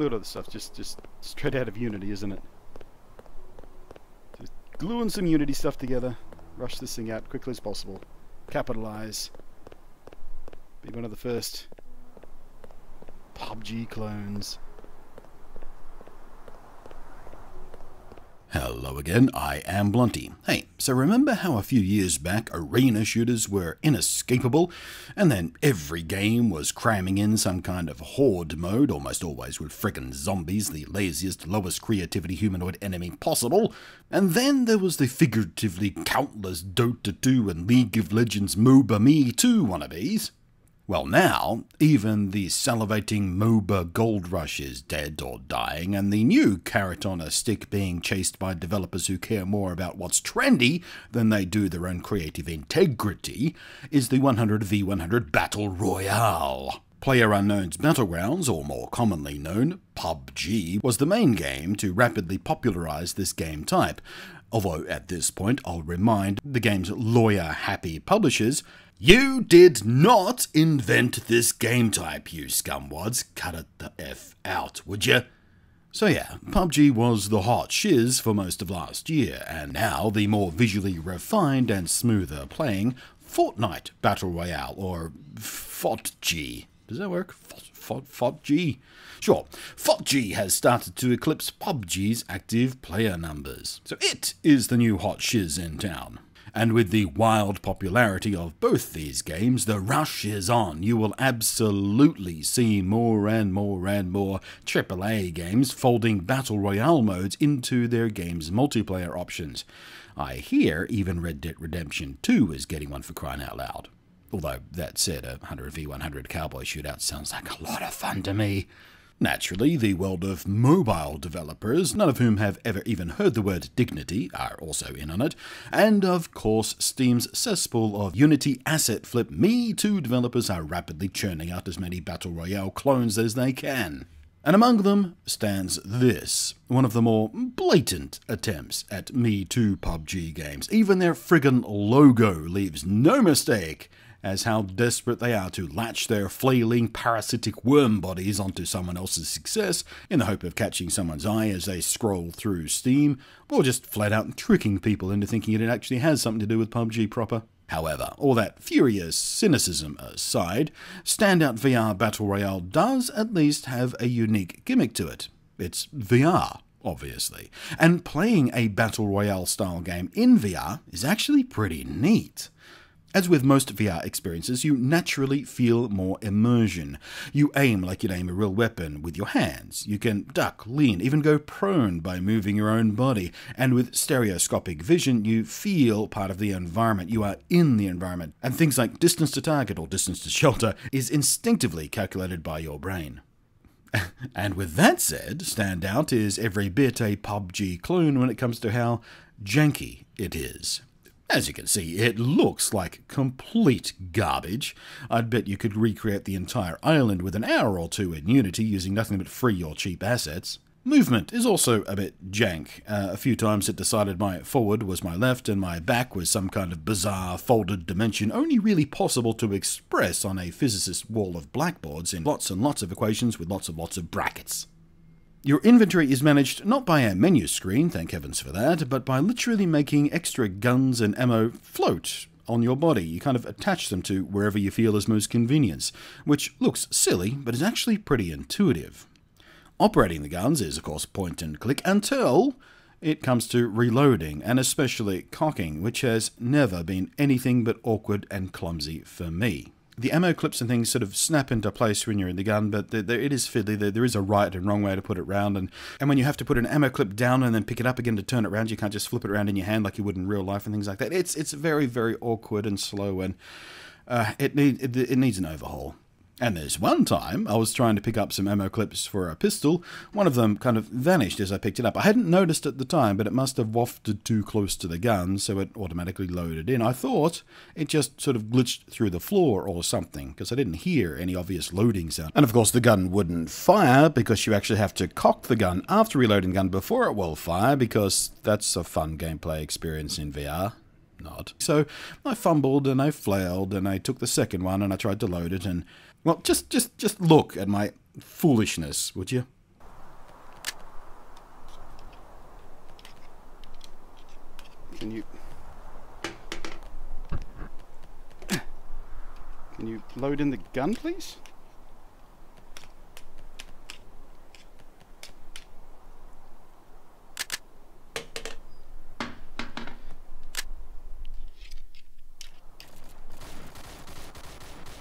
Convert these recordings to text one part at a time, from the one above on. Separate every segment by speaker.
Speaker 1: Look at all this stuff, just straight out of Unity, isn't it? Just gluing some Unity stuff together, rush this thing out quickly as possible, capitalize, be one of the first PUBG clones.
Speaker 2: Hello again, I am Blunty. Hey, so remember how a few years back arena shooters were inescapable, and then every game was cramming in some kind of horde mode, almost always with frickin' zombies, the laziest, lowest creativity humanoid enemy possible, and then there was the figuratively countless Dota 2 and League of Legends MOBA Me Too wannabes. Well now, even the salivating MOBA Gold Rush is dead or dying, and the new carrot on a stick being chased by developers who care more about what's trendy than they do their own creative integrity is the 100v100 Battle Royale. PlayerUnknown's Battlegrounds, or more commonly known, PUBG, was the main game to rapidly popularize this game type. Although at this point I'll remind the game's lawyer-happy publishers, you did not invent this game type, you scumwads. Cut it the F out, would you? So yeah, PUBG was the hot shiz for most of last year, and now the more visually refined and smoother playing Fortnite Battle Royale, or FOTG. Does that work? FOTG? Sure, FOTG has started to eclipse PUBG's active player numbers. So it is the new hot shiz in town. And with the wild popularity of both these games, the rush is on. You will absolutely see more and more and more AAA games folding Battle Royale modes into their game's multiplayer options. I hear even Red Dead Redemption 2 is getting one, for crying out loud. Although, that said, a 100v100 cowboy shootout sounds like a lot of fun to me. Naturally, the world of mobile developers, none of whom have ever even heard the word Dignity, are also in on it, and of course Steam's cesspool of Unity asset flip Me Too developers are rapidly churning out as many Battle Royale clones as they can. And among them stands this, one of the more blatant attempts at Me Too PUBG games. Even their friggin' logo leaves no mistake as how desperate they are to latch their flailing parasitic worm bodies onto someone else's success in the hope of catching someone's eye as they scroll through Steam, or just flat out tricking people into thinking it actually has something to do with PUBG proper. However, all that furious cynicism aside, Standout VR Battle Royale does at least have a unique gimmick to it. It's VR, obviously, and playing a Battle Royale style game in VR is actually pretty neat. As with most VR experiences, you naturally feel more immersion. You aim like you'd aim a real weapon with your hands. You can duck, lean, even go prone by moving your own body. And with stereoscopic vision, you feel part of the environment. You are in the environment. And things like distance to target or distance to shelter is instinctively calculated by your brain. And with that said, Standout is every bit a PUBG clone when it comes to how janky it is. As you can see, it looks like complete garbage. I'd bet you could recreate the entire island with an hour or two in Unity using nothing but free or cheap assets. Movement is also a bit jank. A few times it decided my forward was my left and my back was some kind of bizarre folded dimension only really possible to express on a physicist's wall of blackboards in lots and lots of equations with lots of brackets. Your inventory is managed not by a menu screen, thank heavens for that, but by literally making extra guns and ammo float on your body. You kind of attach them to wherever you feel is most convenient, which looks silly, but is actually pretty intuitive. Operating the guns is, of course, point and click until it comes to reloading, and especially cocking, which has never been anything but awkward and clumsy for me. The ammo clips and things sort of snap into place when you're in the gun, but it is fiddly. There is a right and wrong way to put it round, and when you have to put an ammo clip down and then pick it up again to turn it around, you can't just flip it around in your hand like you would in real life and things like that. It's very, very awkward and slow, and it needs an overhaul. And there's one time I was trying to pick up some ammo clips for a pistol. One of them kind of vanished as I picked it up. I hadn't noticed at the time, but it must have wafted too close to the gun, so it automatically loaded in. I thought it just sort of glitched through the floor or something, because I didn't hear any obvious loading sound. And of course the gun wouldn't fire, because you actually have to cock the gun after reloading the gun before it will fire, because that's a fun gameplay experience in VR. Not. So I fumbled and I flailed and I took the second one and I tried to load it and, well, just look at my foolishness, would you?
Speaker 1: Can you load in the gun, please?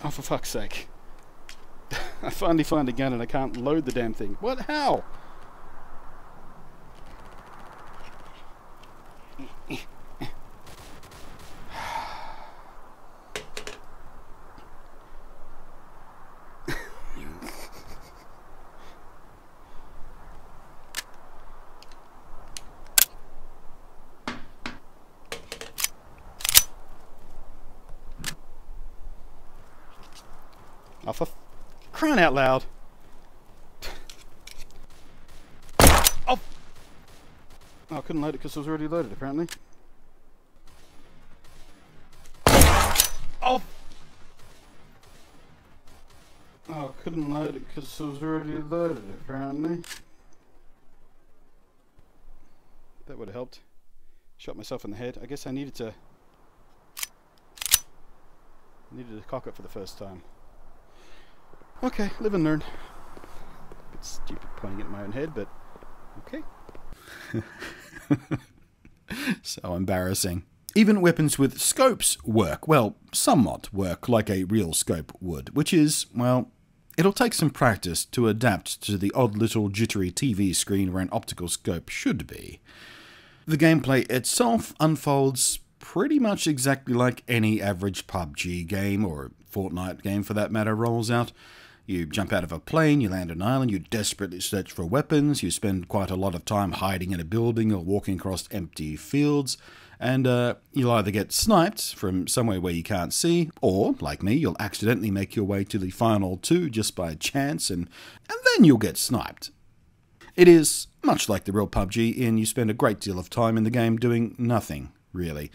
Speaker 1: Oh, for fuck's sake. I finally find a gun and I can't load the damn thing. What? How? Oh, for crying out loud. Oh! Oh, I couldn't load it because it was already loaded, apparently. Oh! Oh, I couldn't load it because it was already loaded, apparently. That would have helped. Shot myself in the head. I guess I needed to cock it for the first time. Okay, live and learn. Bit stupid pointing at my own head, but okay.
Speaker 2: So embarrassing. Even weapons with scopes work. Well, somewhat work like a real scope would, which is, well, it'll take some practice to adapt to the odd little jittery TV screen where an optical scope should be. The gameplay itself unfolds pretty much exactly like any average PUBG game, or Fortnite game for that matter, rolls out. You jump out of a plane, you land on an island, you desperately search for weapons, you spend quite a lot of time hiding in a building or walking across empty fields, and you'll either get sniped from somewhere where you can't see, or, like me, you'll accidentally make your way to the final two just by chance, and then you'll get sniped. It is much like the real PUBG in you spend a great deal of time in the game doing nothing, really.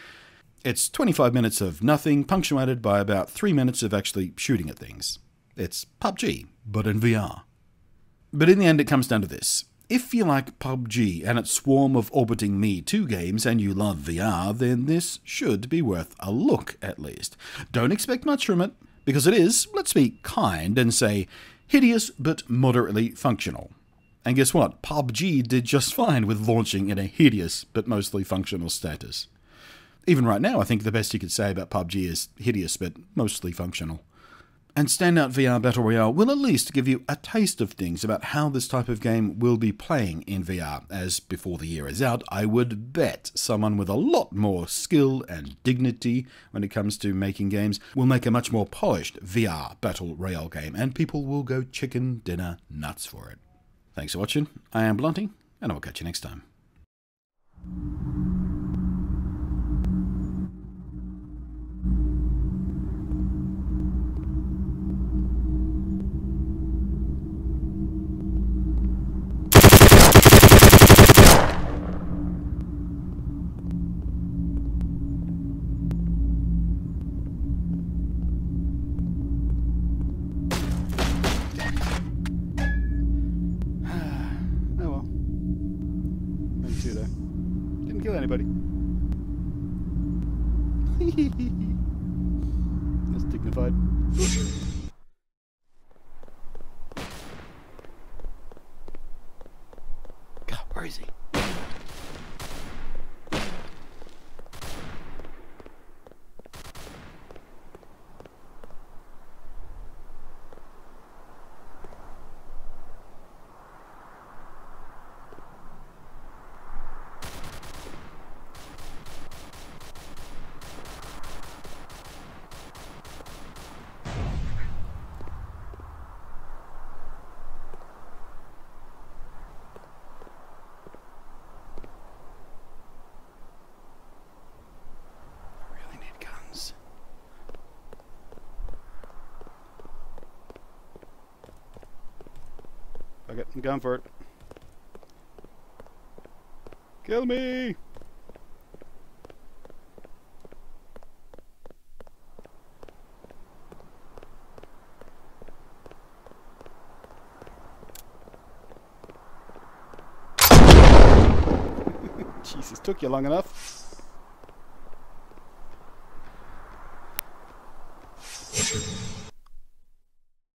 Speaker 2: It's 25 minutes of nothing, punctuated by about 3 minutes of actually shooting at things. It's PUBG, but in VR. But in the end it comes down to this. If you like PUBG and its swarm of orbiting Me Too games and you love VR, then this should be worth a look at least. Don't expect much from it, because it is, let's be kind and say, hideous but moderately functional. And guess what? PUBG did just fine with launching in a hideous but mostly functional status. Even right now, I think the best you could say about PUBG is hideous but mostly functional. And Standout VR Battle Royale will at least give you a taste of things about how this type of game will be playing in VR, as before the year is out, I would bet someone with a lot more skill and dignity when it comes to making games will make a much more polished VR Battle Royale game, and people will go chicken dinner nuts for it. Thanks for watching, I am Blunty, and I'll catch you next time.
Speaker 1: Kill anybody. That's dignified. God, where is he? Okay, I'm going for it. Kill me! Jesus, took you long enough.